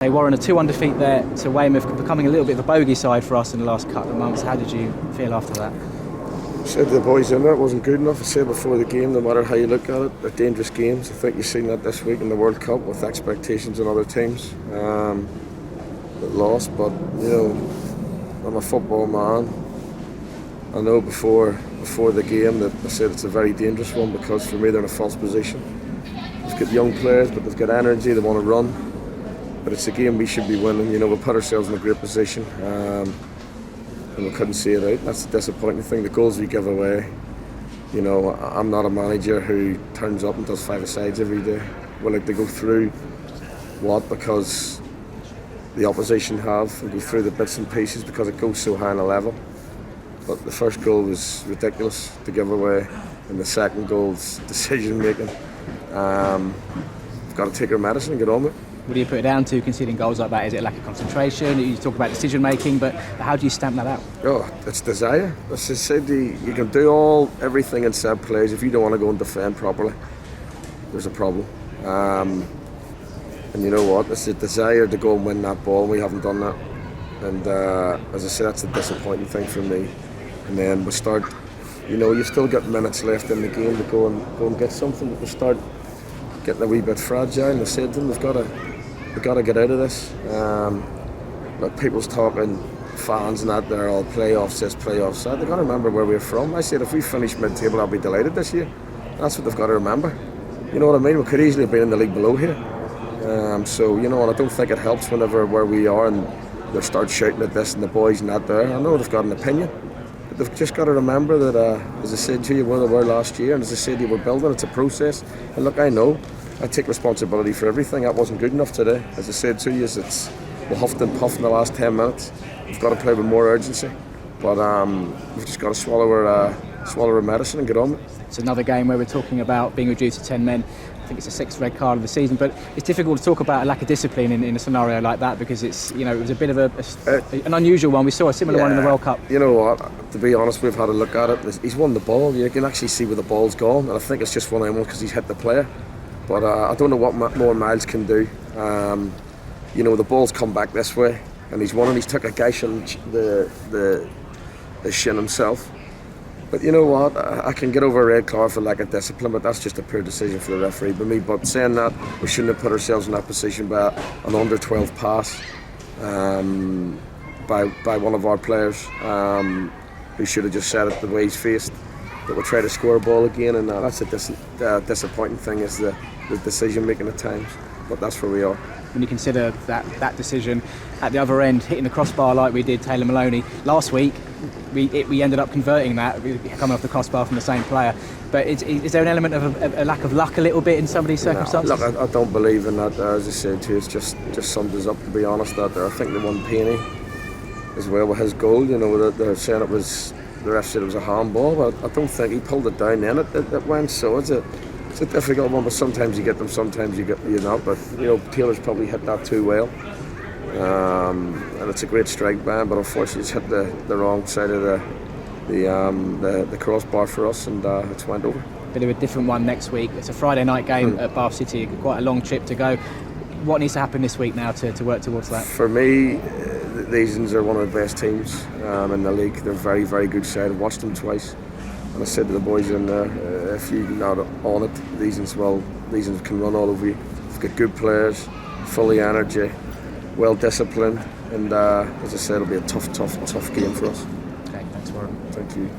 They were on a 2-1 defeat there to Weymouth, becoming a little bit of a bogey side for us in the last couple of months. How did you feel after that? I said to the boys in there, it wasn't good enough. I said before the game, no matter how you look at it, they're dangerous games. I think you've seen that this week in the World Cup with expectations on other teams that lost. But you know, I'm a football man. I know before the game that I said it's a very dangerous one, because for me they're in a false position. They've got young players, but they've got energy. They want to run. But it's a game we should be winning. You know, we put ourselves in a great position, and we couldn't see it out. That's the disappointing thing. The goals we give away. You know, I'm not a manager who turns up and does 5-a-sides every day. We like to go through what, because the opposition have, and go through the bits and pieces because it goes so high on a level. But the first goal was ridiculous to give away, and the second goal's decision making. We've got to take our medicine and get on with it. What do you put it down to, conceding goals like that? Is it lack of concentration? You talk about decision making, but how do you stamp that out? Oh, it's desire. As I said, you can do everything in set plays. If you don't want to go and defend properly, there's a problem. And you know what? It's a desire to go and win that ball, and we haven't done that. And as I said, that's the disappointing thing for me. And then we start, you know, you've still got minutes left in the game to go and get something, but we start getting a wee bit fragile. And I said to them, we've got to get out of this. Like people's talking, fans and that, they're all playoffs this, playoffs that. They've got to remember where we're from. I said, if we finish mid-table, I'll be delighted this year. That's what they've got to remember. You know what I mean? We could easily have been in the league below here. So, you know, and I don't think it helps whenever where we are and they start shouting at this and the boys and that there. I know they've got an opinion, but they've just got to remember that, as I said to you, where they were last year, and as I said, you were building, it's a process. And look, I know, I take responsibility for everything. That wasn't good enough today. As I said to you, we huffed and puffed in the last 10 minutes. We've got to play with more urgency, but we've just got to swallow our medicine and get on with it. It's another game where we're talking about being reduced to 10 men. I think it's the 6th red card of the season, but it's difficult to talk about a lack of discipline in a scenario like that, because it's, you know, it was a bit of an unusual one. We saw a similar one in the World Cup. You know what? To be honest, we've had a look at it. He's won the ball. You can actually see where the ball's gone, and I think it's just one of them because he's hit the player. But I don't know what more Miles can do. You know, the ball's come back this way, and he's won, and he's took a gash on the shin himself. But you know what? I can get over a red card for lack of discipline, but that's just a poor decision for the referee by me. But saying that, we shouldn't have put ourselves in that position by an under-12 pass by one of our players who should have just set it the way he's faced. But we'll try to score a ball again, and that's a disappointing thing, is the decision making at times. But that's where we are. When you consider that decision at the other end, hitting the crossbar like we did Taylor Maloney last week, we ended up converting that, coming off the crossbar from the same player. But is there an element of a lack of luck a little bit in some of these circumstances? Look, I don't believe in that. As I said to you, it's just summed us up, to be honest. That I think the one Feeney as well with his goal. You know, they're saying the ref said it was a handball, but I don't think he pulled it down. Then it went. So it's a difficult one. But sometimes you get them, sometimes you're not. But you know, Taylor's probably hit that too well. And it's a great strike ban, but unfortunately it's hit the wrong side of the crossbar for us, and it's went over. Bit of a different one next week. It's a Friday night game at Bath City, quite a long trip to go. What needs to happen this week now to work towards that? For me, these are one of the best teams in the league. They're a very, very good side. I've watched them twice, and I said to the boys in there, if you're not on it, these can run all over you. They've got good players, full of energy, well disciplined, and as I said, it'll be a tough game for us. Okay, thanks, Warren. Thank you.